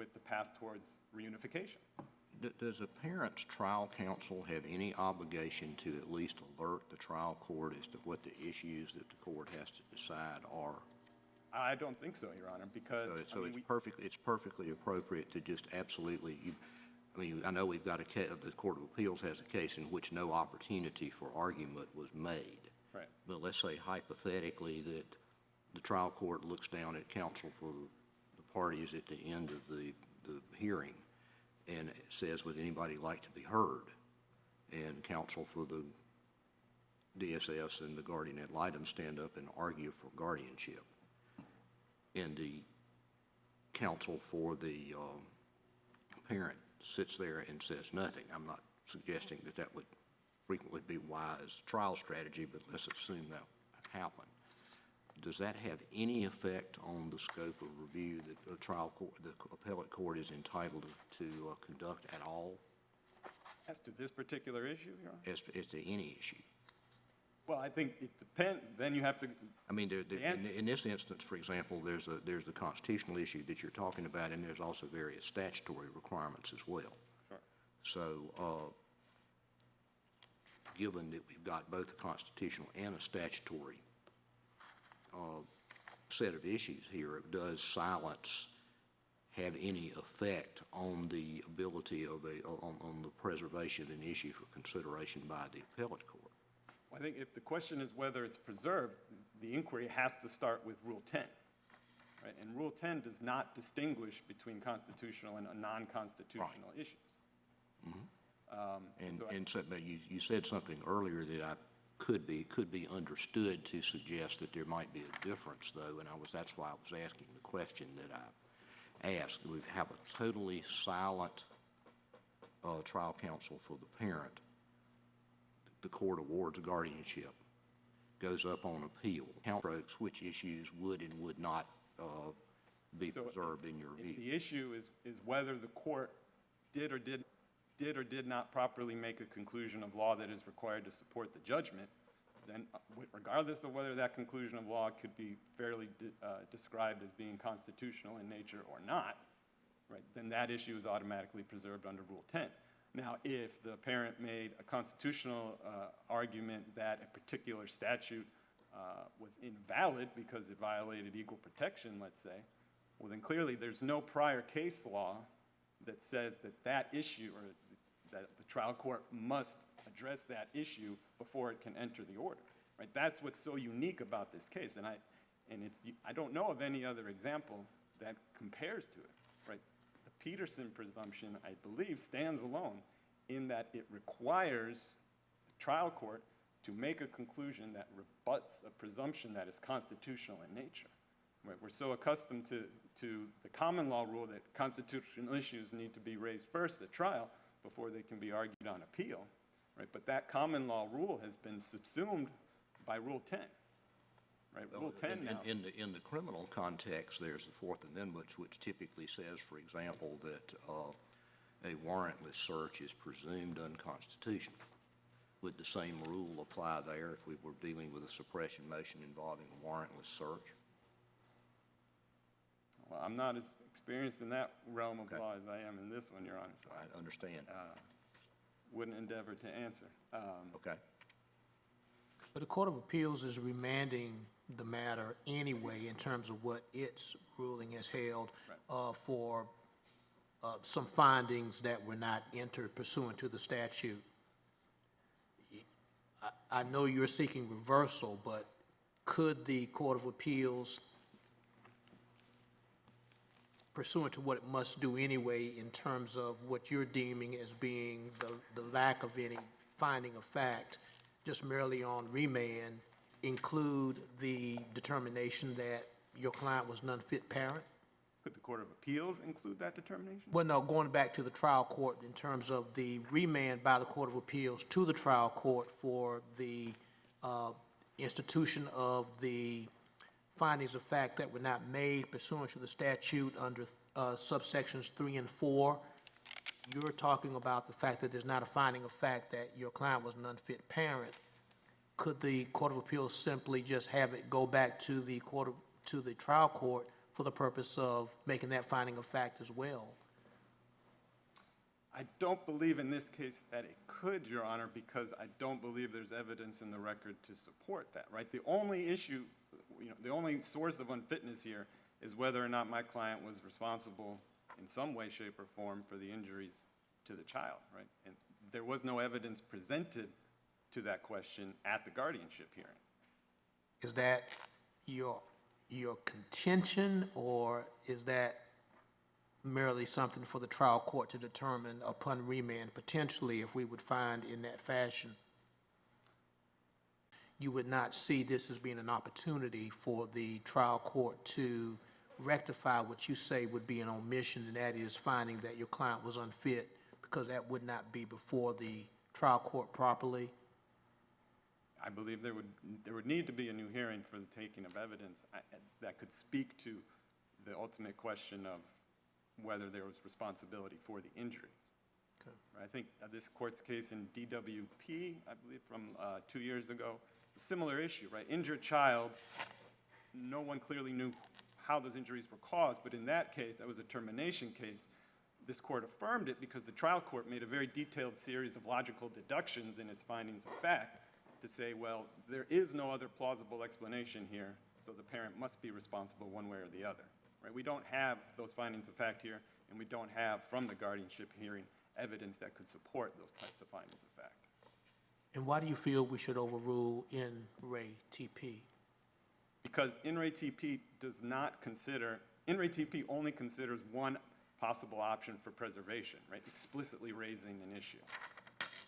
with the path towards reunification. Does a parent's trial counsel have any obligation to at least alert the trial court as to what the issues that the court has to decide are? I don't think so, Your Honor, because So it's perfectly appropriate to just absolutely. I know we've got the Court of Appeals has a case in which no opportunity for argument was made. Right. But let's say hypothetically that the trial court looks down at counsel for the parties at the end of the hearing and says, would anybody like to be heard? And counsel for the DSS and the guardian ad litem stand up and argue for guardianship. And the counsel for the parent sits there and says nothing. I'm not suggesting that that would frequently be wise trial strategy, but let's assume that happened. Does that have any effect on the scope of review that the trial court, the appellate court is entitled to conduct at all? As to this particular issue, Your Honor? As to any issue? Well, I think it depends. Then you have to. I mean, in this instance, for example, there's the constitutional issue that you're talking about, and there's also various statutory requirements as well. Sure. So, given that we've got both a constitutional and a statutory set of issues here, does silence have any effect on the ability of on the preservation of an issue for consideration by the appellate court? Well, I think if the question is whether it's preserved, the inquiry has to start with Rule 10, right? And Rule 10 does not distinguish between constitutional and non-constitutional issues. Mm-hmm. But you said something earlier that could be understood to suggest that there might be a difference, though, and that's why I was asking the question that I asked. We have a totally silent trial counsel for the parent. The court awards guardianship, goes up on appeal. Counts which issues would and would not be preserved in your view. The issue is whether the court did or did not properly make a conclusion of law that is required to support the judgment. Then, regardless of whether that conclusion of law could be fairly described as being constitutional in nature or not, right? Then that issue is automatically preserved under Rule 10. Now, if the parent made a constitutional argument that a particular statute was invalid because it violated equal protection, let's say, well, then clearly there's no prior case law that says that issue or that the trial court must address that issue before it can enter the order, right? That's what's so unique about this case, and I don't know of any other example that compares to it, right? Peterson presumption, I believe, stands alone in that it requires the trial court to make a conclusion that rebuts a presumption that is constitutional in nature. Right? We're so accustomed to the common law rule that constitutional issues need to be raised first at trial before they can be argued on appeal, right? But that common law rule has been subsumed by Rule 10. Right, Rule 10 now. In the criminal context, there's the Fourth Amendment, which typically says, for example, that a warrantless search is presumed unconstitutional. Would the same rule apply there if we were dealing with a suppression motion involving a warrantless search? Well, I'm not as experienced in that realm of law as I am in this one, Your Honor. So I understand. Wouldn't endeavor to answer. Okay. But the Court of Appeals is remanding the matter anyway in terms of what its ruling has held for some findings that were not entered pursuant to the statute. I know you're seeking reversal, but could the Court of Appeals, pursuant to what it must do anyway in terms of what you're deeming as being the lack of any finding of fact, just merely on remand, include the determination that your client was an unfit parent? Could the Court of Appeals include that determination? Well, no, going back to the trial court in terms of the remand by the Court of Appeals to the trial court for the institution of the findings of fact that were not made pursuant to the statute under subsections 3 and 4. You're talking about the fact that there's not a finding of fact that your client was an unfit parent. Could the Court of Appeals simply just have it go back to the trial court for the purpose of making that finding of fact as well? I don't believe in this case that it could, Your Honor, because I don't believe there's evidence in the record to support that, right? The only issue, the only source of unfitness here is whether or not my client was responsible in some way, shape, or form for the injuries to the child, right? And there was no evidence presented to that question at the guardianship hearing. Is that your contention, or is that merely something for the trial court to determine upon remand, potentially, if we would find in that fashion? You would not see this as being an opportunity for the trial court to rectify what you say would be an omission, and that is finding that your client was unfit, because that would not be before the trial court properly? I believe there would need to be a new hearing for the taking of evidence that could speak to the ultimate question of whether there was responsibility for the injuries. Okay. I think this court's case in DWP, I believe from 2 years ago, a similar issue, right? Injured child, no one clearly knew how those injuries were caused, but in that case, that was a termination case. This court affirmed it because the trial court made a very detailed series of logical deductions in its findings of fact to say, well, there is no other plausible explanation here, so the parent must be responsible one way or the other. Right? We don't have those findings of fact here, and we don't have, from the guardianship hearing, evidence that could support those types of findings of fact. And why do you feel we should overrule in Ray TP? Because In Re TP does not consider, In Re TP only considers one possible option for preservation, right? Explicitly raising an issue.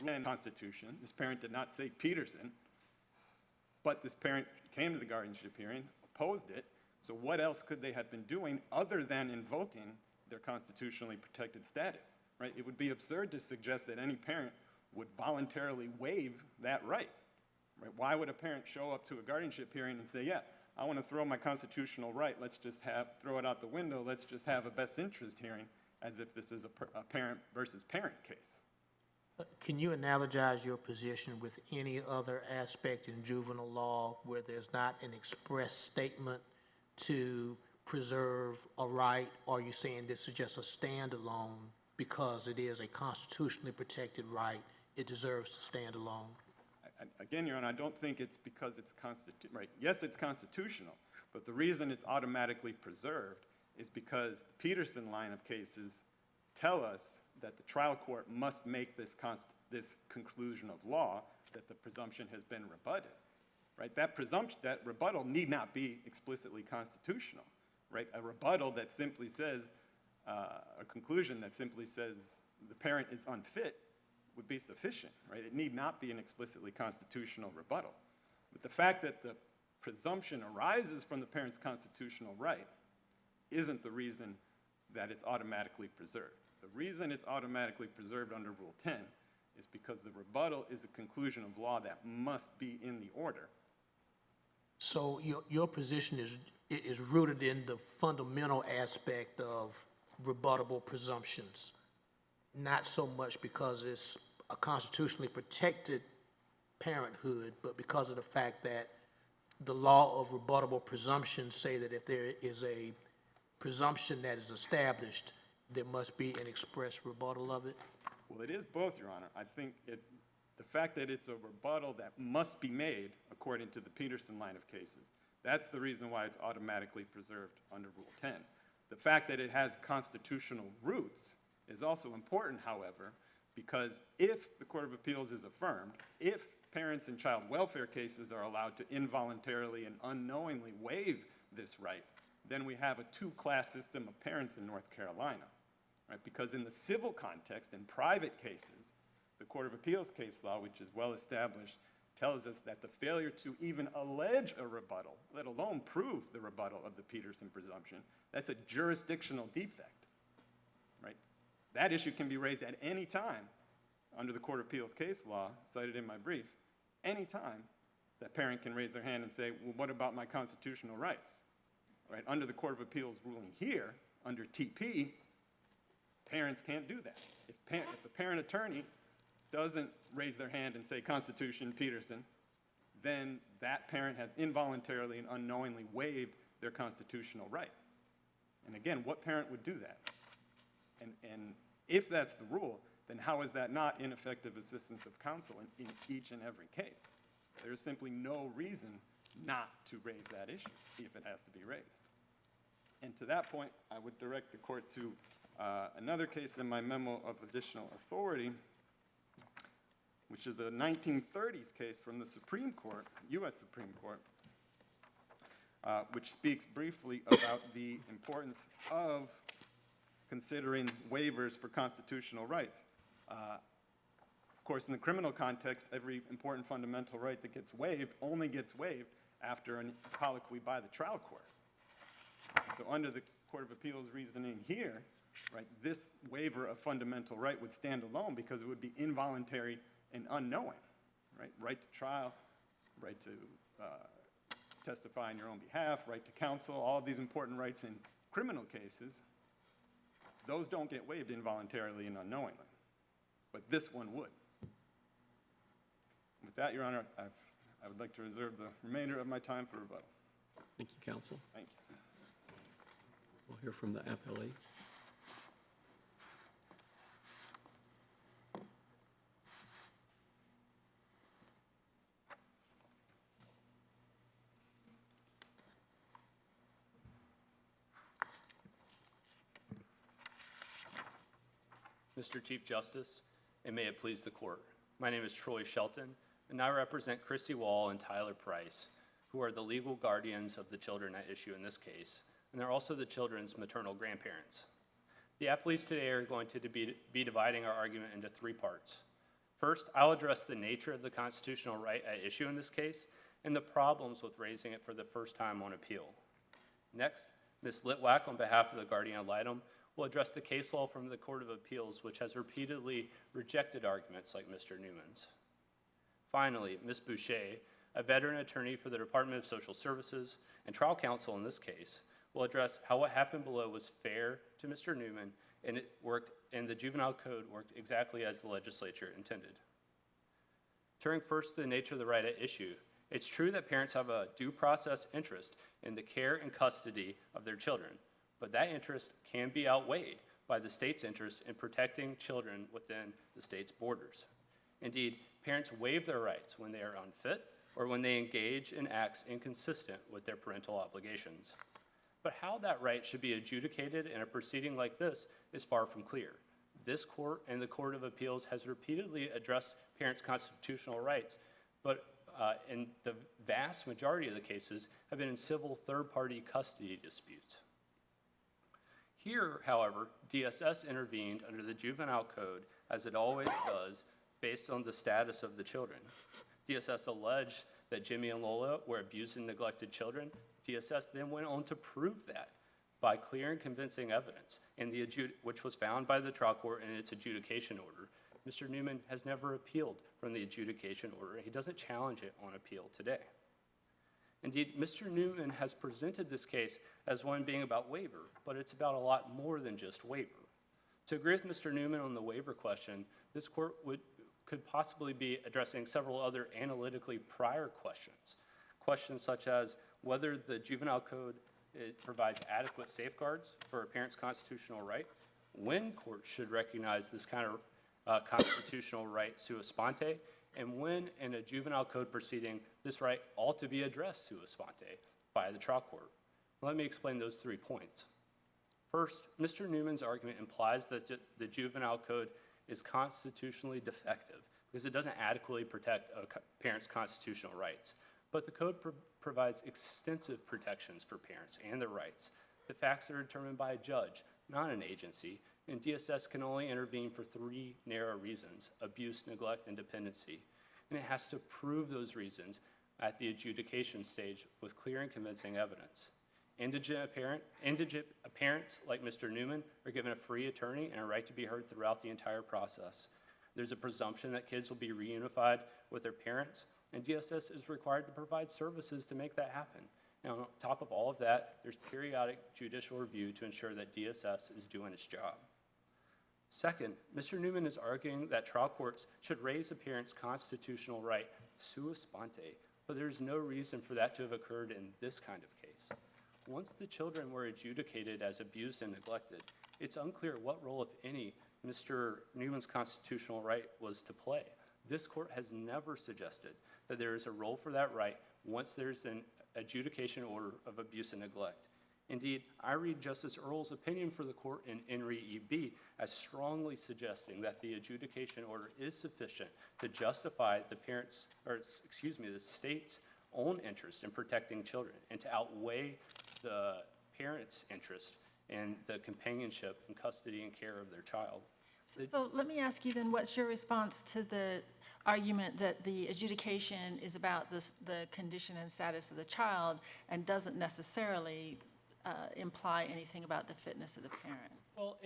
In the Constitution, this parent did not say Peterson, but this parent came to the guardianship hearing, opposed it, so what else could they have been doing other than invoking their constitutionally protected status, right? It would be absurd to suggest that any parent would voluntarily waive that right, right? Why would a parent show up to a guardianship hearing and say, yeah, I want to throw my constitutional right, let's just throw it out the window, let's just have a best interest hearing, as if this is a parent versus parent case. Can you analogize your position with any other aspect in juvenile law where there's not an express statement to preserve a right, or are you saying this is just a standalone because it is a constitutionally protected right, it deserves to stand alone? Again, Your Honor, I don't think it's because it's right. Yes, it's constitutional, but the reason it's automatically preserved is because the Peterson line of cases tell us that the trial court must make this conclusion of law that the presumption has been rebutted. Right? That presumption, that rebuttal need not be explicitly constitutional. Right? A rebuttal that simply says, a conclusion that simply says the parent is unfit would be sufficient. Right? It need not be an explicitly constitutional rebuttal. But the fact that the presumption arises from the parent's constitutional right isn't the reason that it's automatically preserved. The reason it's automatically preserved under Rule 10 is because the rebuttal is a conclusion of law that must be in the order. So your position is rooted in the fundamental aspect of rebuttable presumptions, not so much because it's a constitutionally protected parenthood, but because of the fact that the law of rebuttable presumptions say that if there is a presumption that is established, there must be an express rebuttal of it? Well, it is both, Your Honor. I think the fact that it's a rebuttal that must be made according to the Peterson line of cases, that's the reason why it's automatically preserved under Rule 10. The fact that it has constitutional roots is also important, however, because if the Court of Appeals is affirmed, if parents in child welfare cases are allowed to involuntarily and unknowingly waive this right, then we have a two-class system of parents in North Carolina, right? Because in the civil context, in private cases, the Court of Appeals case law, which is well established, tells us that the failure to even allege a rebuttal, let alone prove the rebuttal of the Peterson presumption, that's a jurisdictional defect, right? That issue can be raised at any time under the Court of Appeals case law, cited in my brief. Any time that parent can raise their hand and say, well, what about my constitutional rights? Right? Under the Court of Appeals ruling here, under TP, parents can't do that. If the parent attorney doesn't raise their hand and say Constitution, Peterson, then that parent has involuntarily and unknowingly waived their constitutional right. And again, what parent would do that? And if that's the rule, then how is that not ineffective assistance of counsel in each and every case? There's simply no reason not to raise that issue if it has to be raised. And to that point, I would direct the court to another case in my memo of additional authority, which is a 1930s case from the Supreme Court, U.S. Supreme Court, which speaks briefly about the importance of considering waivers for constitutional rights. Of course, in the criminal context, every important fundamental right that gets waived only gets waived after a colloquy by the trial court. So under the Court of Appeals reasoning here, right, this waiver of fundamental right would stand alone because it would be involuntary and unknowing, right? Right to trial, right to testify on your own behalf, right to counsel, all of these important rights in criminal cases, those don't get waived involuntarily and unknowingly. But this one would. With that, Your Honor, I would like to reserve the remainder of my time for rebuttal. Thank you, counsel. Thank you. We'll hear from the appellee. Mr. Chief Justice, and may it please the court. My name is Troy Shelton, and I represent Christy Wall and Tyler Price, who are the legal guardians of the children at issue in this case, and they're also the children's maternal grandparents. The appellees today are going to be dividing our argument into three parts. First, I'll address the nature of the constitutional right at issue in this case and the problems with raising it for the first time on appeal. Next, Ms. Litwack, on behalf of the guardian ad litem, will address the case law from the Court of Appeals, which has repeatedly rejected arguments like Mr. Newman's. Finally, Ms. Bouchain, a veteran attorney for the Department of Social Services and trial counsel in this case, will address how what happened below was fair to Mr. Newman and the juvenile code worked exactly as the legislature intended. Turning first to the nature of the right at issue, it's true that parents have a due process interest in the care and custody of their children, but that interest can be outweighed by the state's interest in protecting children within the state's borders. Indeed, parents waive their rights when they are unfit or when they engage in acts inconsistent with their parental obligations. But how that right should be adjudicated in a proceeding like this is far from clear. This court and the Court of Appeals has repeatedly addressed parents' constitutional rights, but in the vast majority of the cases have been in civil third-party custody disputes. Here, however, DSS intervened under the juvenile code, as it always does, based on the status of the children. DSS alleged that Jimmy and Lola were abused and neglected children. DSS then went on to prove that by clear and convincing evidence, which was found by the trial court in its adjudication order. Mr. Newman has never appealed from the adjudication order. He doesn't challenge it on appeal today. Indeed, Mr. Newman has presented this case as one being about waiver, but it's about a lot more than just waiver. To agree with Mr. Newman on the waiver question, this court could possibly be addressing several other analytically prior questions. Questions such as whether the juvenile code provides adequate safeguards for a parent's constitutional right, when courts should recognize this kind of constitutional right sua sponte, and when in a juvenile code proceeding, this right ought to be addressed sua sponte by the trial court. Let me explain those 3 points. First, Mr. Newman's argument implies that the juvenile code is constitutionally defective because it doesn't adequately protect a parent's constitutional rights. But the code provides extensive protections for parents and their rights. The facts are determined by a judge, not an agency, and DSS can only intervene for 3 narrow reasons: abuse, neglect, and dependency. And it has to prove those reasons at the adjudication stage with clear and convincing evidence. Indigent parents like Mr. Newman are given a free attorney and a right to be heard throughout the entire process. There's a presumption that kids will be reunified with their parents, and DSS is required to provide services to make that happen. Now, on top of all of that, there's periodic judicial review to ensure that DSS is doing its job. Second, Mr. Newman is arguing that trial courts should raise a parent's constitutional right sua sponte, but there's no reason for that to have occurred in this kind of case. once the children were adjudicated as abused and neglected, it's unclear what role, if any, Mr. Newman's constitutional right was to play. This court has never suggested that there is a role for that right once there's an adjudication order of abuse and neglect. Indeed, I read Justice Earle's opinion for the court in Henry E.B. as strongly suggesting that the adjudication order is sufficient to justify the the state's own interest in protecting children and to outweigh the parents' interest in the companionship and custody and care of their child. So let me ask you then, what's your response to the argument that the adjudication is about the condition and status of the child and doesn't necessarily imply anything about the fitness of the parent? Well,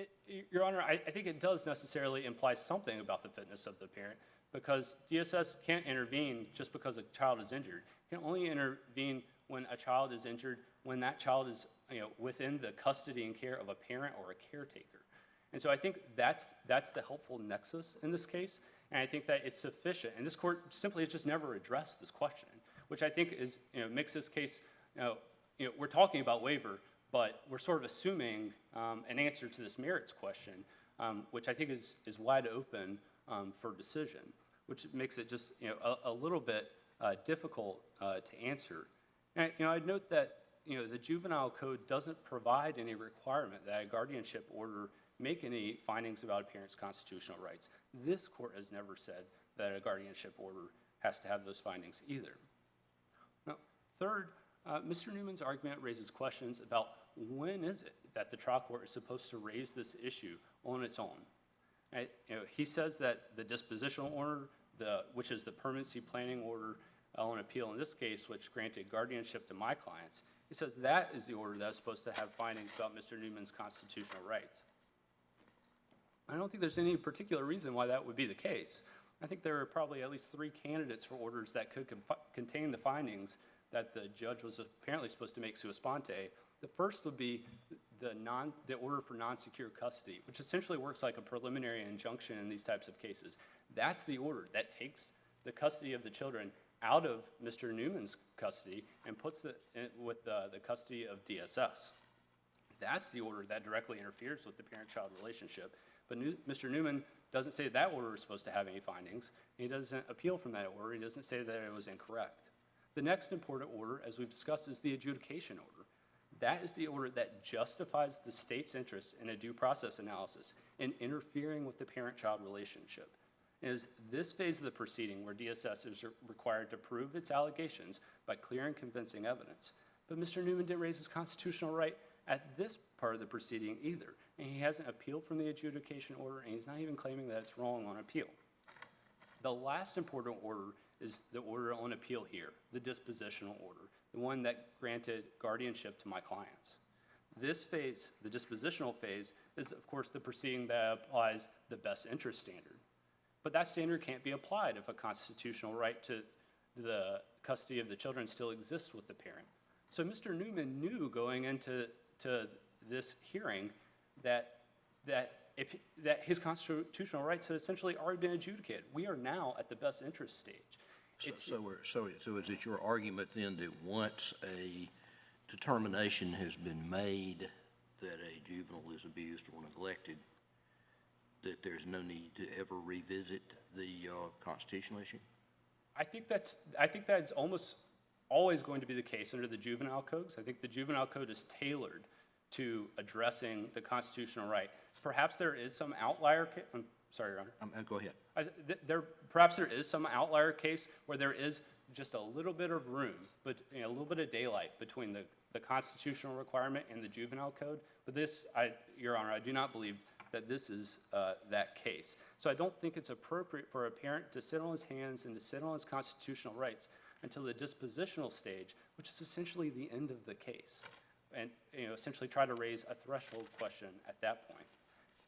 Your Honor, I think it does necessarily imply something about the fitness of the parent, because DSS can't intervene just because a child is injured. It can only intervene when a child is injured, when that child is within the custody and care of a parent or a caretaker. And so I think that's the helpful nexus in this case, and I think that it's sufficient. And this court simply has just never addressed this question, which I think is makes this case we're talking about waiver, but we're sort of assuming an answer to this merits question, which I think is wide open for decision, which makes it just a little bit difficult to answer. And I'd note that the Juvenile Code doesn't provide any requirement that a guardianship order make any findings about a parent's constitutional rights. This court has never said that a guardianship order has to have those findings either. Now, third, Mr. Newman's argument raises questions about when is it that the trial court is supposed to raise this issue on its own. He says that the dispositional order, which is the permanency planning order on appeal in this case, which granted guardianship to my clients, he says that is the order that's supposed to have findings about Mr. Newman's constitutional rights. I don't think there's any particular reason why that would be the case. I think there are probably at least 3 candidates for orders that could contain the findings that the judge was apparently supposed to make sua sponte. The first would be the order for non-secure custody, which essentially works like a preliminary injunction in these types of cases. That's the order that takes the custody of the children out of Mr. Newman's custody and puts it with the custody of DSS. That's the order that directly interferes with the parent-child relationship. But Mr. Newman doesn't say that order is supposed to have any findings. He doesn't appeal from that order. He doesn't say that it was incorrect. The next important order, as we've discussed, is the adjudication order. That is the order that justifies the state's interest in a due process analysis in interfering with the parent-child relationship. It is this phase of the proceeding where DSS is required to prove its allegations by clear and convincing evidence. But Mr. Newman didn't raise his constitutional right at this part of the proceeding either, and he hasn't appealed from the adjudication order, and he's not even claiming that it's wrong on appeal. The last important order is the order on appeal here, the dispositional order, the one that granted guardianship to my clients. This phase, the dispositional phase, is of course the proceeding that applies the best interest standard. But that standard can't be applied if a constitutional right to the custody of the children still exists with the parent. So Mr. Newman knew going into this hearing that his constitutional rights had essentially already been adjudicated. We are now at the best interest stage. So is it your argument then that once a determination has been made that a juvenile is abused or neglected, that there's no need to ever revisit the constitutional issue? I think that's almost always going to be the case under the juvenile codes. I think the juvenile code is tailored to addressing the constitutional right. Perhaps there is some outlier I'm sorry, Your Honor. Go ahead. Perhaps there is some outlier case where there is just a little bit of room, but a little bit of daylight between the constitutional requirement and the juvenile code. But this, Your Honor, I do not believe that this is that case. So I don't think it's appropriate for a parent to sit on his hands and to sit on his constitutional rights until the dispositional stage, which is essentially the end of the case, and essentially try to raise a threshold question at that point.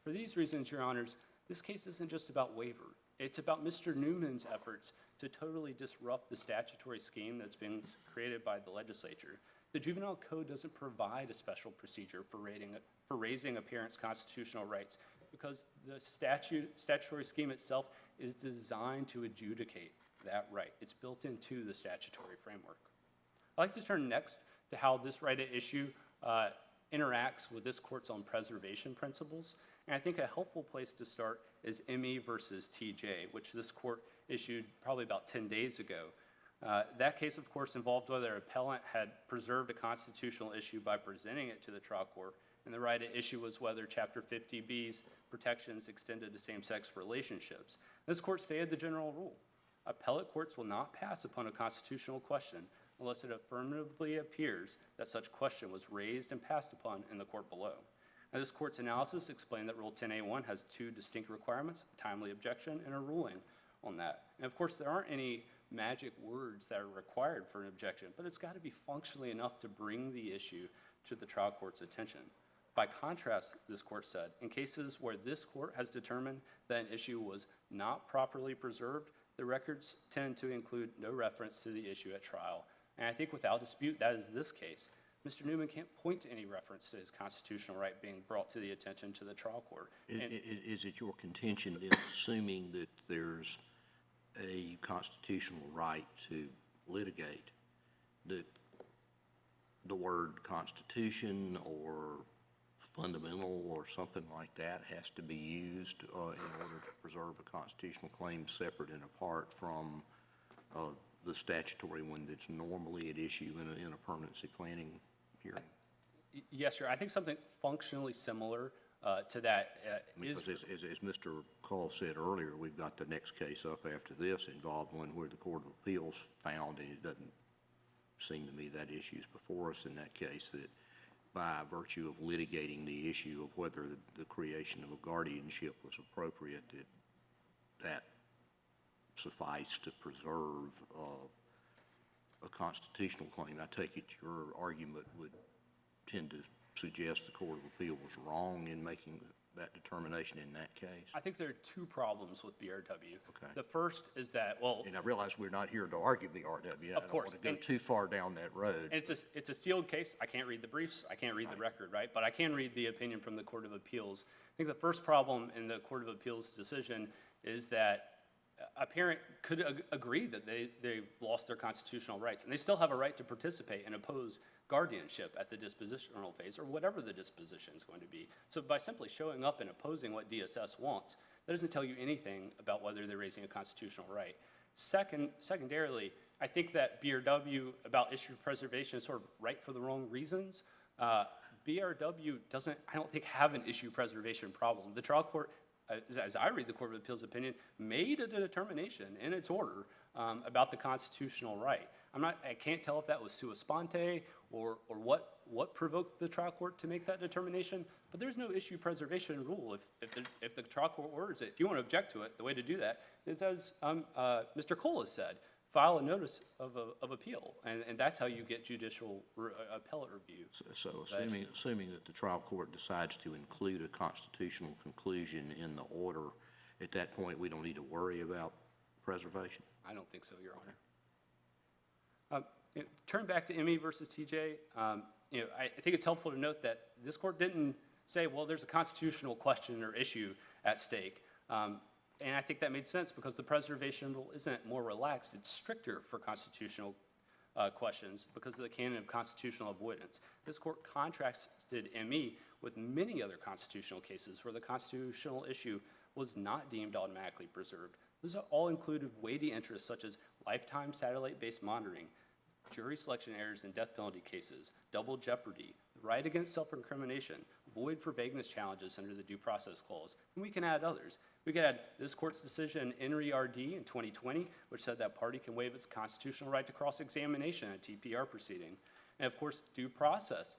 For these reasons, Your Honors, this case isn't just about waiver. It's about Mr. Newman's efforts to totally disrupt the statutory scheme that's been created by the legislature. The juvenile code doesn't provide a special procedure for raising a parent's constitutional rights because the statutory scheme itself is designed to adjudicate that right. It's built into the statutory framework. I'd like to turn next to how this right at issue interacts with this court's own preservation principles. And I think a helpful place to start is ME versus TJ, which this court issued probably about 10 days ago. That case, of course, involved whether an appellant had preserved a constitutional issue by presenting it to the trial court, and the right at issue was whether Chapter 50B's protections extended to same-sex relationships. This court stated the general rule: appellate courts will not pass upon a constitutional question unless it affirmatively appears that such question was raised and passed upon in the court below. Now, this court's analysis explained that Rule 10A1 has two distinct requirements: timely objection and a ruling on that. And of course, there aren't any magic words that are required for an objection, but it's got to be functionally enough to bring the issue to the trial court's attention. By contrast, this court said, in cases where this court has determined that an issue was not properly preserved, the records tend to include no reference to the issue at trial. And I think without dispute, that is this case. Mr. Newman can't point to any reference to his constitutional right being brought to the attention to the trial court. Is it your contention then, assuming that there's a constitutional right to litigate, that the word constitution or fundamental or something like that has to be used in order to preserve a constitutional claim separate and apart from the statutory one that's normally at issue in a permanency planning hearing? Yes, sir. I think something functionally similar to that is... Because as Mr. Call said earlier, we've got the next case up after this involved one where the Court of Appeals found, and it doesn't seem to me that issue's before us in that case, that by virtue of litigating the issue of whether the creation of a guardianship was appropriate, that sufficed to preserve a constitutional claim. I take it your argument would tend to suggest the Court of Appeal was wrong in making that determination in that case? I think there are two problems with BRW. Okay. The first is that, well... And I realize we're not here to argue BRW. Of course. I don't want to go too far down that road. And it's a sealed case. I can't read the briefs. I can't read the record, right? But I can read the opinion from the Court of Appeals. I think the first problem in the Court of Appeals decision is that a parent could agree that they lost their constitutional rights, and they still have a right to participate and oppose guardianship at the dispositional phase, or whatever the disposition is going to be. So by simply showing up and opposing what DSS wants, that doesn't tell you anything about whether they're raising a constitutional right. Secondarily, I think that BRW about issue preservation is sort of right for the wrong reasons. BRW doesn't, I don't think, have an issue preservation problem. The trial court, as I read the Court of Appeals opinion, made a determination in its order about the constitutional right. I can't tell if that was sua sponte or what provoked the trial court to make that determination, but there's no issue preservation rule. If the trial court orders it, if you want to object to it, the way to do that is, as Mr. Cole has said, file a notice of appeal, and that's how you get judicial appellate review. So assuming that the trial court decides to include a constitutional conclusion in the order, at that point we don't need to worry about preservation? I don't think so, Your Honor. Turn back to ME versus TJ. I think it's helpful to note that this court didn't say, well, there's a constitutional question or issue at stake. And I think that made sense because the preservation rule isn't more relaxed, it's stricter for constitutional questions because of the canon of constitutional avoidance. This court contrasted ME with many other constitutional cases where the constitutional issue was not deemed automatically preserved. Those all included weighty interests such as lifetime satellite-based monitoring, jury selection errors in death penalty cases, double jeopardy, the right against self-incrimination, void for vagueness challenges under the Due Process Clause, and we can add others. We could add this court's decision in Enri RD in 2020, which said that party can waive its constitutional right to cross-examination in a TPR proceeding. And of course, due process,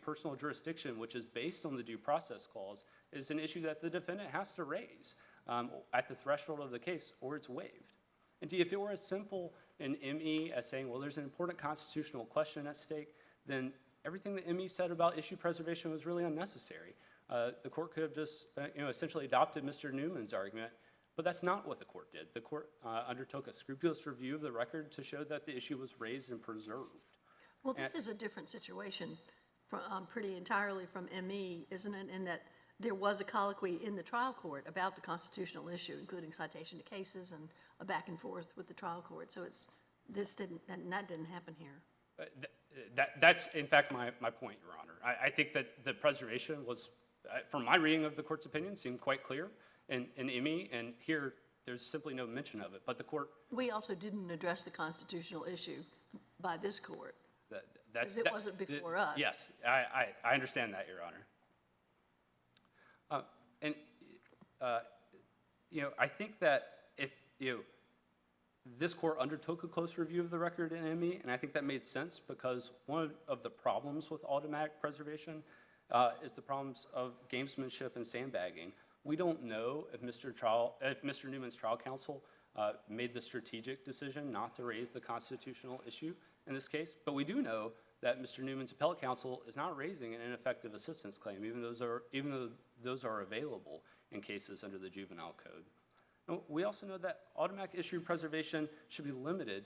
personal jurisdiction, which is based on the Due Process Clause, is an issue that the defendant has to raise at the threshold of the case, or it's waived. Indeed, if it were as simple in ME as saying, well, there's an important constitutional question at stake, then everything that ME said about issue preservation was really unnecessary. The court could have just essentially adopted Mr. Newman's argument, but that's not what the court did. The court undertook a scrupulous review of the record to show that the issue was raised and preserved. Well, this is a different situation pretty entirely from ME, isn't it, in that there was a colloquy in the trial court about the constitutional issue, including citation to cases and a back and forth with the trial court. So that didn't happen here. That's in fact my point, Your Honor. I think that the preservation was, from my reading of the court's opinion, seemed quite clear in IMI, and here there's simply no mention of it. But the court. We also didn't address the constitutional issue by this court. Because it wasn't before us. Yes, I understand that, Your Honor. I think that if, this court undertook a close review of the record in IMI, and I think that made sense because one of the problems with automatic preservation is the problems of gamesmanship and sandbagging. We don't know if Mr. Newman's trial counsel made the strategic decision not to raise the constitutional issue in this case, but we do know that Mr. Newman's appellate counsel is not raising an ineffective assistance claim, even though those are available in cases under the Juvenile Code. And we also know that automatic issue preservation should be limited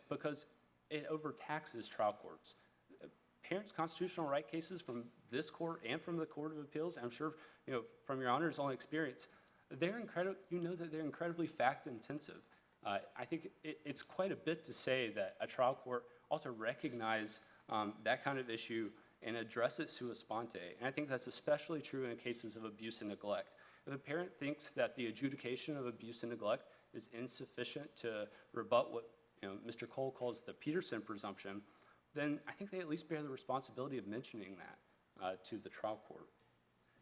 because it overtaxes trial courts. Parents' constitutional right cases from this court and from the Court of Appeals, I'm sure from Your Honor's own experience, they're incredibly fact intensive. I think it's quite a bit to say that a trial court ought to recognize that kind of issue and address it sua sponte. And I think that's especially true in cases of abuse and neglect. If a parent thinks that the adjudication of abuse and neglect is insufficient to rebut what Mr. Cole calls the Peterson presumption, then I think they at least bear the responsibility of mentioning that to the trial court.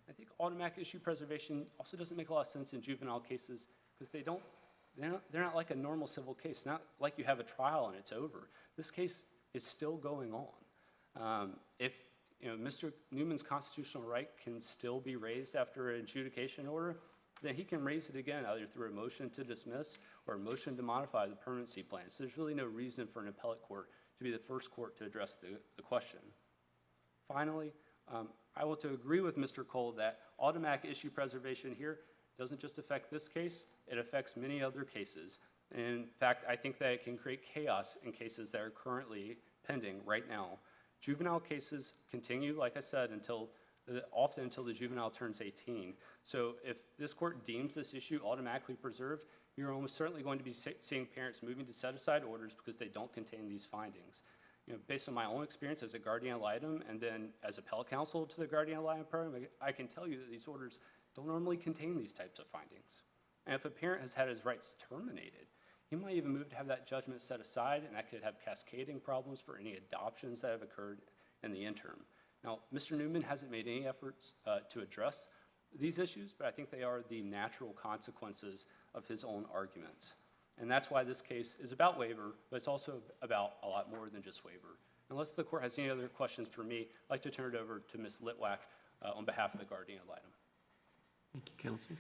I think automatic issue preservation also doesn't make a lot of sense in juvenile cases because they're not like a normal civil case, not like you have a trial and it's over. This case is still going on. If Mr. Newman's constitutional right can still be raised after an adjudication order, then he can raise it again, either through a motion to dismiss or a motion to modify the permanency plan. So there's really no reason for an appellate court to be the first court to address the question. Finally, I will to agree with Mr. Cole that automatic issue preservation here doesn't just affect this case, it affects many other cases. And in fact, I think that it can create chaos in cases that are currently pending right now. Juvenile cases continue, like I said, often until the juvenile turns 18. So if this court deems this issue automatically preserved, you're almost certainly going to be seeing parents moving to set aside orders because they don't contain these findings. Based on my own experience as a guardian ad litem and then as appellate counsel to the guardian ad litem program, I can tell you that these orders don't normally contain these types of findings. And if a parent has had his rights terminated, he might even move to have that judgment set aside, and that could have cascading problems for any adoptions that have occurred in the interim. Now, Mr. Newman hasn't made any efforts to address these issues, but I think they are the natural consequences of his own arguments. And that's why this case is about waiver, but it's also about a lot more than just waiver. Unless the court has any other questions for me, I'd like to turn it over to Ms. Litwack on behalf of the guardian ad litem. Thank you, counsel.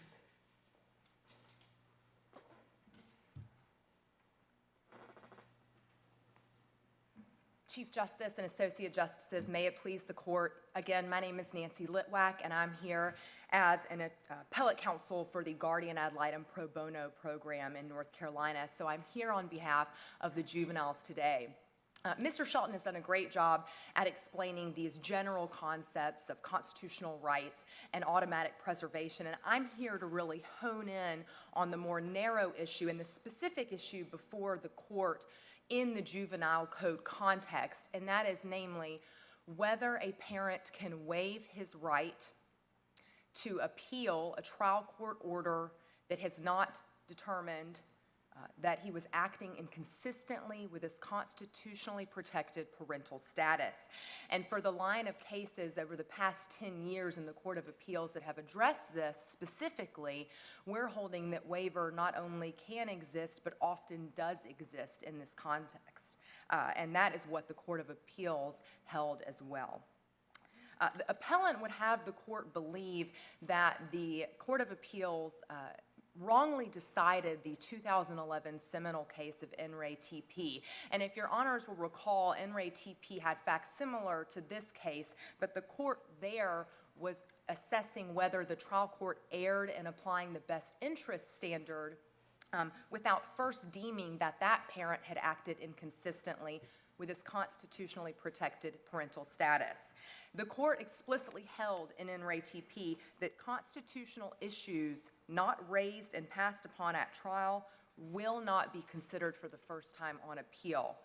Chief Justice and Associate Justices, may it please the court. Again, my name is Nancy Litwack, and I'm here as an appellate counsel for the Guardian Ad Litem Pro Bono program in North Carolina. So I'm here on behalf of the juveniles today. Mr. Shelton has done a great job at explaining these general concepts of constitutional rights and automatic preservation, and I'm here to really hone in on the more narrow issue and the specific issue before the court in the juvenile code context, and that is namely whether a parent can waive his right to appeal a trial court order that has not determined that he was acting inconsistently with his constitutionally protected parental status. And for the line of cases over the past 10 years in the Court of Appeals that have addressed this specifically, we're holding that waiver not only can exist, but often does exist in this context. And that is what the Court of Appeals held as well. The appellant would have the court believe that the Court of Appeals wrongly decided the 2011 seminal case of N. Ray T.P. And if your honors will recall, N. Ray T.P. had facts similar to this case, but the court there was assessing whether the trial court erred in applying the best interest standard without first deeming that that parent had acted inconsistently with his constitutionally protected parental status. The court explicitly held in N. Ray T.P. that constitutional issues not raised and passed upon at trial will not be considered for the first time on appeal.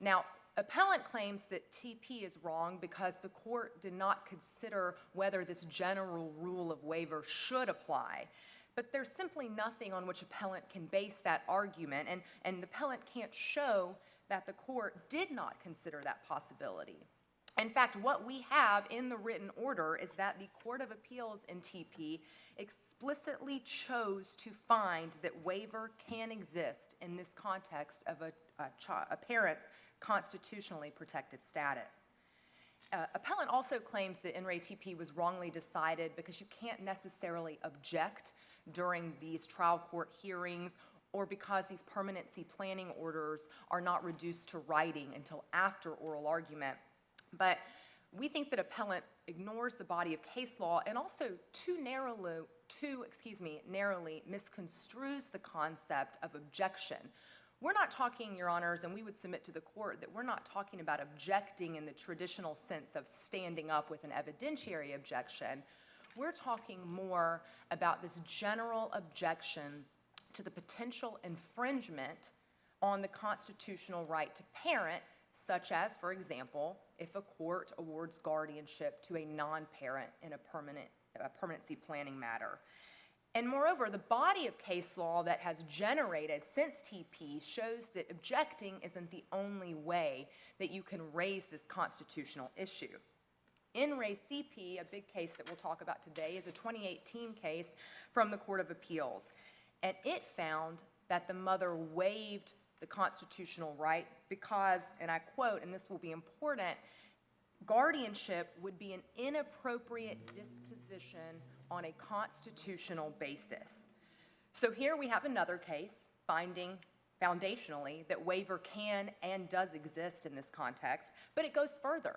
Now, Appellant claims that TP is wrong because the court did not consider whether this general rule of waiver should apply. But there's simply nothing on which appellant can base that argument, and the appellant can't show that the court did not consider that possibility. In fact, what we have in the written order is that the Court of Appeals in TP explicitly chose to find that waiver can exist in this context of a parent's constitutionally protected status. Appellant also claims that In re TP was wrongly decided because you can't necessarily object during these trial court hearings, or because these permanency planning orders are not reduced to writing until after oral argument. But we think that appellant ignores the body of case law and also narrowly misconstrues the concept of objection. We're not talking, Your Honors, and we would submit to the court that we're not talking about objecting in the traditional sense of standing up with an evidentiary objection. We're talking more about this general objection to the potential infringement on the constitutional right to parent, such as, for example, if a court awards guardianship to a non-parent in a permanency planning matter. And moreover, the body of case law that has generated since TP shows that objecting isn't the only way that you can raise this constitutional issue. In re CP, a big case that we'll talk about today, is a 2018 case from the Court of Appeals. And it found that the mother waived the constitutional right because, and I quote, and this will be important, guardianship would be an inappropriate disposition on a constitutional basis. So here we have another case finding foundationally that waiver can and does exist in this context, but it goes further.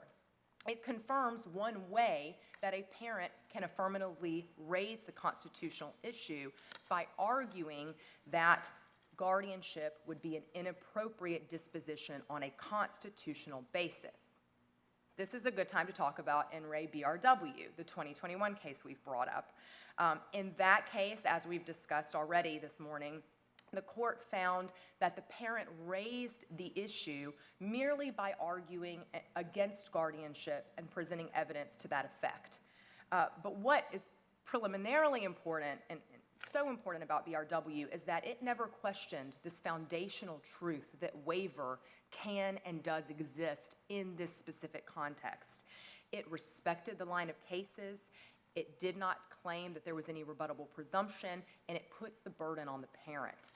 It confirms one way that a parent can affirmatively raise the constitutional issue by arguing that guardianship would be an inappropriate disposition on a constitutional basis. This is a good time to talk about In re BRW, the 2021 case we've brought up. In that case, as we've discussed already this morning, the court found that the parent raised the issue merely by arguing against guardianship and presenting evidence to that effect. But what is preliminarily important and so important about BRW is that it never questioned this foundational truth that waiver can and does exist in this specific context. It respected the line of cases. It did not claim that there was any rebuttable presumption, and it puts the burden on the parent.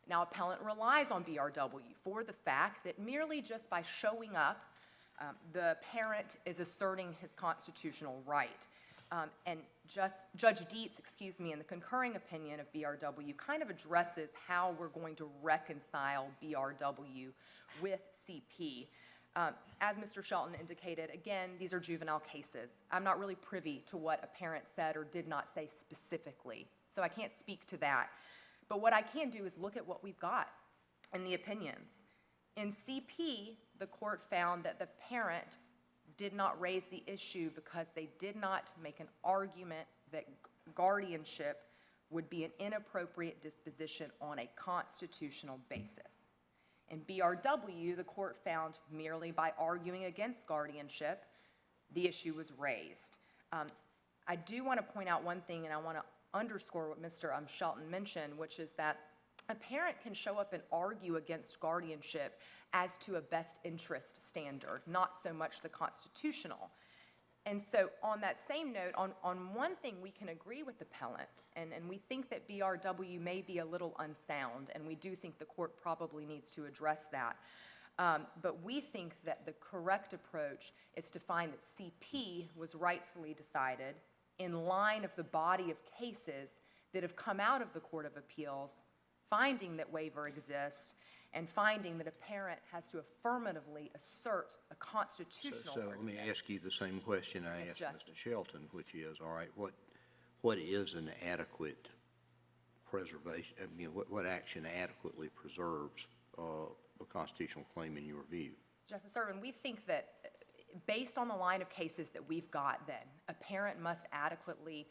Now, appellant relies on BRW for the fact that merely just by showing up, the parent is asserting his constitutional right. And Judge Dietz, in the concurring opinion of BRW, kind of addresses how we're going to reconcile BRW with CP. As Mr. Shelton indicated, again, these are juvenile cases. I'm not really privy to what a parent said or did not say specifically, so I can't speak to that. But what I can do is look at what we've got in the opinions. In CP, the court found that the parent did not raise the issue because they did not make an argument that guardianship would be an inappropriate disposition on a constitutional basis. In BRW, the court found merely by arguing against guardianship, the issue was raised. I do want to point out one thing, and I want to underscore what Mr. Shelton mentioned, which is that a parent can show up and argue against guardianship as to a best interest standard, not so much the constitutional. And so on that same note, on one thing we can agree with the appellant, and we think that BRW may be a little unsound, and we do think the court probably needs to address that. But we think that the correct approach is to find that CP was rightfully decided in line of the body of cases that have come out of the Court of Appeals, finding that waiver exists, and finding that a parent has to affirmatively assert a constitutional So let me ask you the same question I asked Mr. Shelton, which is, all right, what is an adequate preservation, what action adequately preserves a constitutional claim in your view? Justice Erwin, we think that based on the line of cases that we've got then, a parent must adequately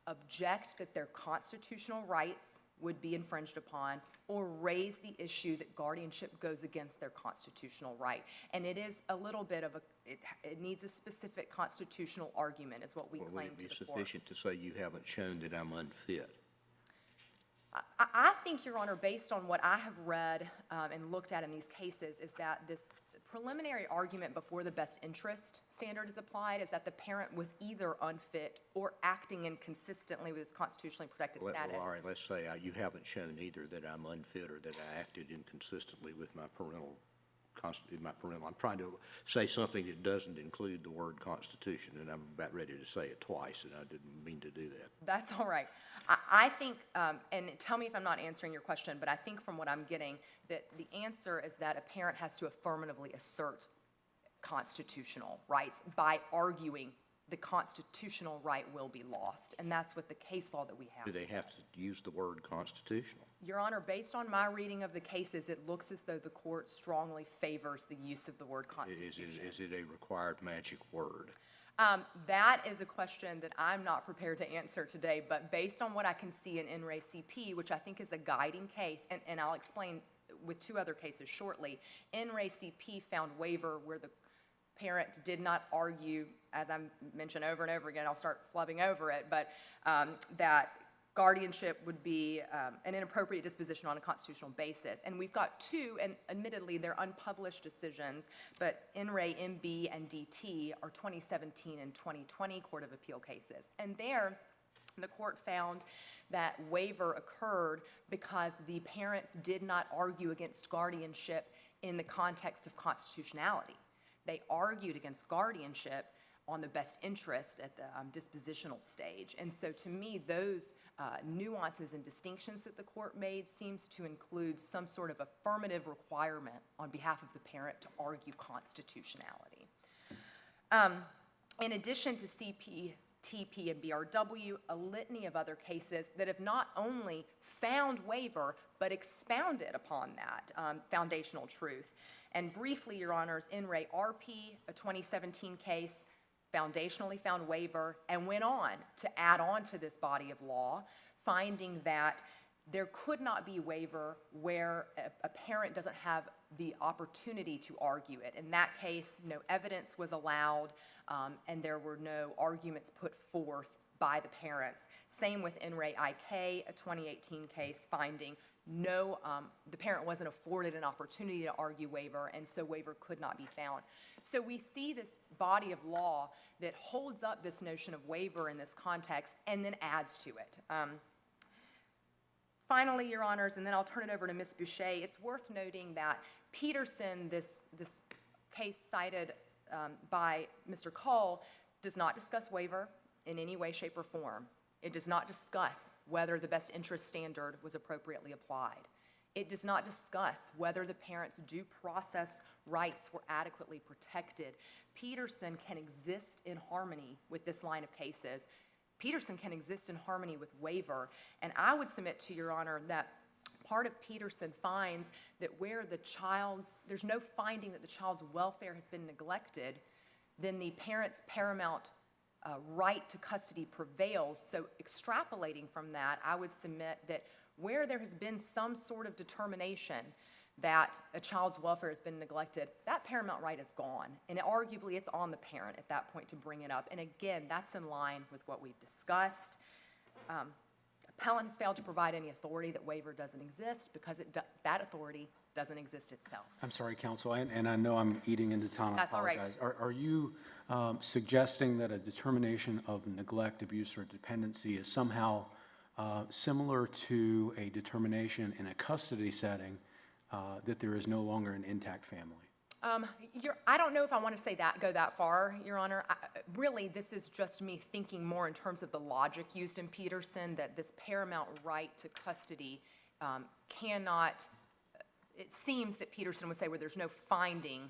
object that their constitutional rights would be infringed upon, or raise the issue that guardianship goes against their constitutional right. And it is a little bit of it needs a specific constitutional argument, is what we Or would claim it to be the court. sufficient to say you haven't shown that I'm unfit? I think, Your Honor, based on what I have read and looked at in these cases, is that this preliminary argument before the best interest standard is applied is that the parent was either unfit or acting inconsistently with his constitutionally protected status. Well, all right, let's say you haven't shown either that I'm unfit or that I acted inconsistently with my parental. I'm trying to say something that doesn't include the word Constitution, and I'm about ready to say it twice, and I didn't mean to do that. That's all right. I think, and tell me if I'm not answering your question, but I think from what I'm getting, that the answer is that a parent has to affirmatively assert constitutional rights by arguing the constitutional right will be lost. And that's what the case law that we have. Do they have to use the word constitutional? Your Honor, based on my reading of the cases, it looks as though the court strongly favors the use of the word constitution. Is it a required magic word? That is a question that I'm not prepared to answer today, but based on what I can see in In Re CP, which I think is a guiding case, and I'll explain with two other cases shortly, In Re CP found waiver where the parent did not argue, as I mentioned over and over again, I'll start flubbing over it, but that guardianship would be an inappropriate disposition on a constitutional basis. And we've got two, and admittedly they're unpublished decisions, but In Re MB and DT are 2017 and 2020 Court of Appeal cases. And there, the court found that waiver occurred because the parents did not argue against guardianship in the context of constitutionality. They argued against guardianship on the best interest at the dispositional stage. And so to me, those nuances and distinctions that the court made seems to include some sort of affirmative requirement on behalf of the parent to argue constitutionality. In addition to CP, TP, and BRW, a litany of other cases that have not only found waiver, but expounded upon that foundational truth. And briefly, Your Honors, In Re RP, a 2017 case, foundationally found waiver and went on to add on to this body of law, finding that there could not be waiver where a parent doesn't have the opportunity to argue it. In that case, no evidence was allowed, and there were no arguments put forth by the parents. Same with In Re IK, a 2018 case, finding no, the parent wasn't afforded an opportunity to argue waiver, and so waiver could not be found. So we see this body of law that holds up this notion of waiver in this context and then adds to it. Finally, Your Honors, and then I'll turn it over to Ms. Bouchain, it's worth noting that Peterson, this case cited by Mr. Cole, does not discuss waiver in any way, shape, or form. It does not discuss whether the best interest standard was appropriately applied. It does not discuss whether the parent's due process rights were adequately protected. Peterson can exist in harmony with this line of cases. Peterson can exist in harmony with waiver, and I would submit to Your Honor that part of Peterson finds that where there's no finding that the child's welfare has been neglected, then the parent's paramount right to custody prevails. So extrapolating from that, I would submit that where there has been some sort of determination that a child's welfare has been neglected, that paramount right is gone. And arguably, it's on the parent at that point to bring it up. And again, that's in line with what we've discussed. Appellant has failed to provide any authority that waiver doesn't exist because that authority doesn't exist itself. I'm sorry, counsel, and I know I'm eating into time. I That's all right. apologize. Are you suggesting that a determination of neglect, abuse, or dependency is somehow similar to a determination in a custody setting that there is no longer an intact family? I don't know if I want to say that, go that far, Your Honor. Really, this is just me thinking more in terms of the logic used in Peterson, that this paramount right to custody cannot, it seems that Peterson would say where there's no finding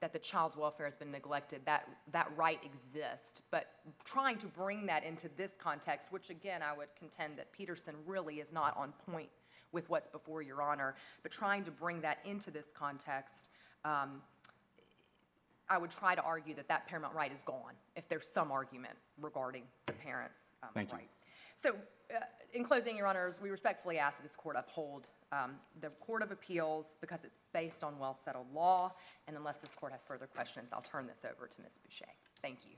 that the child's welfare has been neglected, that right exists. But trying to bring that into this context, which again, I would contend that Peterson really is not on point with what's before Your Honor, but trying to bring that into this context, I would try to argue that that paramount right is gone if there's some argument regarding the parents' Thank you. right. So in closing, Your Honors, we respectfully ask that this court uphold the Court of Appeals because it's based on well-settled law, and unless this court has further questions, I'll turn this over to Ms. Bouchain. Thank you.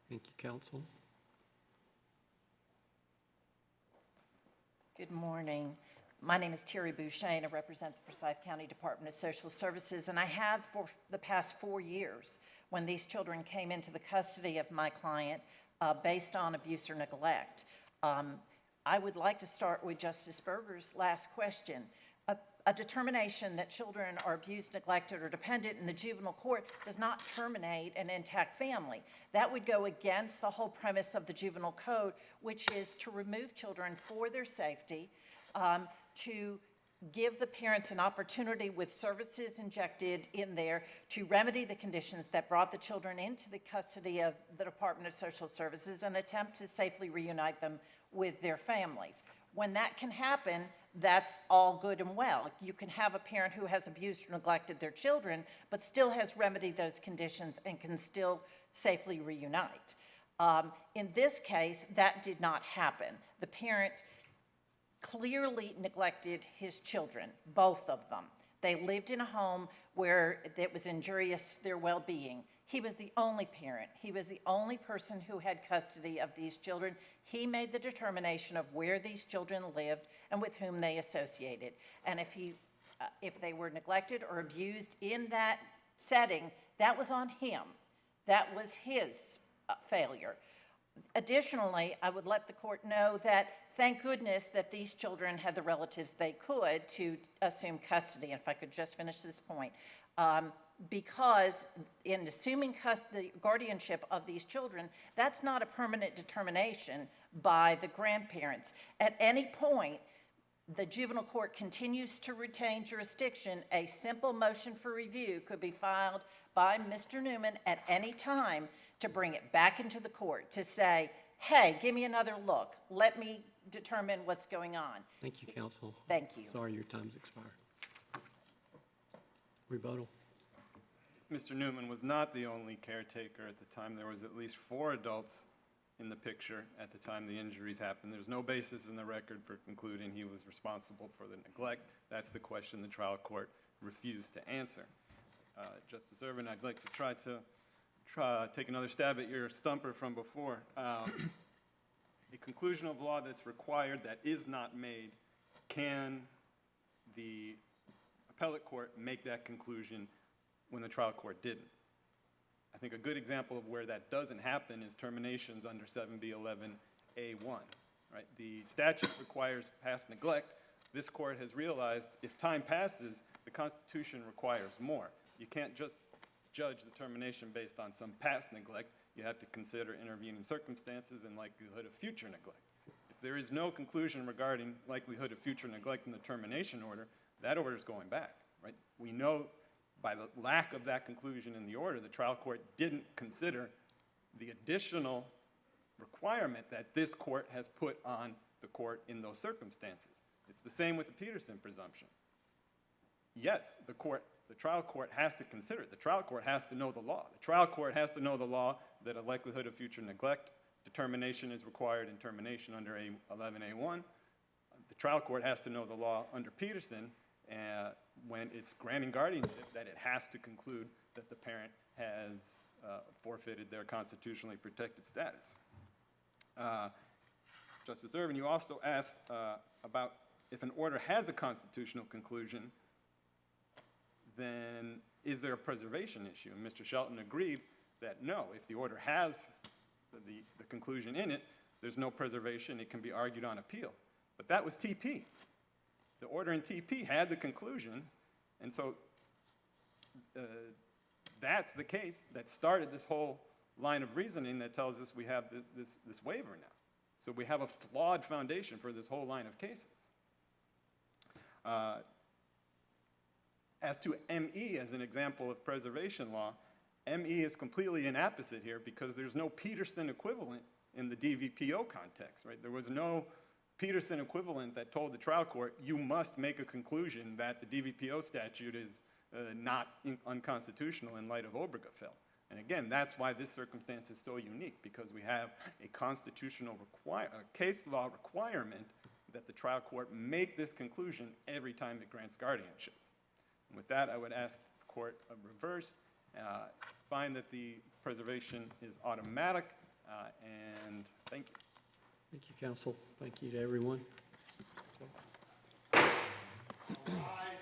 Thank you, counsel. Good morning. My name is Terry Bouchain. I represent the Forsyth County Department of Social Services, and I have for the past 4 years when these children came into the custody of my client based on abuse or neglect. I would like to start with Justice Berger's last question. A determination that children are abused, neglected, or dependent in the juvenile court does not terminate an intact family. That would go against the whole premise of the juvenile code, which is to remove children for their safety, to give the parents an opportunity with services injected in there to remedy the conditions that brought the children into the custody of the Department of Social Services and attempt to safely reunite them with their families. When that can happen, that's all good and well. You can have a parent who has abused or neglected their children, but still has remedied those conditions and can still safely reunite. In this case, that did not happen. The parent clearly neglected his children, both of them. They lived in a home where it was injurious to their well-being. He was the only parent. He was the only person who had custody of these children. He made the determination of where these children lived and with whom they associated. And if they were neglected or abused in that setting, that was on him. That was his failure. Additionally, I would let the court know that thank goodness that these children had the relatives they could to assume custody. And if I could just finish this point. Because in assuming custody, guardianship of these children, that's not a permanent determination by the grandparents. At any point, the juvenile court continues to retain jurisdiction. A simple motion for review could be filed by Mr. Newman at any time to bring it back into the court to say, hey, give me another look. Let me determine what's going on. Thank you, counsel. Thank you. Sorry your time's expired. Rebuttal. Mr. Newman was not the only caretaker at the time. There was at least 4 adults in the picture at the time the injuries happened. There's no basis in the record for concluding he was responsible for the neglect. That's the question the trial court refused to answer. Justice Ervin, I'd like to try to take another stab at your stumper from before. A conclusion of law that's required that is not made, can the appellate court make that conclusion when the trial court didn't? I think a good example of where that doesn't happen is terminations under 7B11A1, right? The statute requires past neglect. This court has realized if time passes, the Constitution requires more. You can't just judge the termination based on some past neglect. You have to consider intervening circumstances and likelihood of future neglect. If there is no conclusion regarding likelihood of future neglect in the termination order, that order is going back, right? We know by the lack of that conclusion in the order, the trial court didn't consider the additional requirement that this court has put on the court in those circumstances. It's the same with the Peterson presumption. Yes, the trial court has to consider it. The trial court has to know the law. The trial court has to know the law that a likelihood of future neglect determination is required in termination under 11A1. The trial court has to know the law under Peterson when it's granting guardianship that it has to conclude that the parent has forfeited their constitutionally protected status. Justice Ervin, you also asked about if an order has a constitutional conclusion, then is there a preservation issue? And Mr. Shelton agreed that no, if the order has the conclusion in it, there's no preservation. It can be argued on appeal. But that was TP. The order in TP had the conclusion, and so that's the case that started this whole line of reasoning that tells us we have this waiver now. So we have a flawed foundation for this whole line of cases. As to ME as an example of preservation law, ME is completely inapposite here because there's no Peterson equivalent in the DVPO context, right? There was no Peterson equivalent that told the trial court, you must make a conclusion that the DVPO statute is not unconstitutional in light of Obergefell. And again, that's why this circumstance is so unique, because we have a constitutional case law requirement that the trial court make this conclusion every time it grants guardianship. And with that, I would ask the court to reverse, find that the preservation is automatic, and thank you. Thank you, counsel. Thank you to everyone. All right.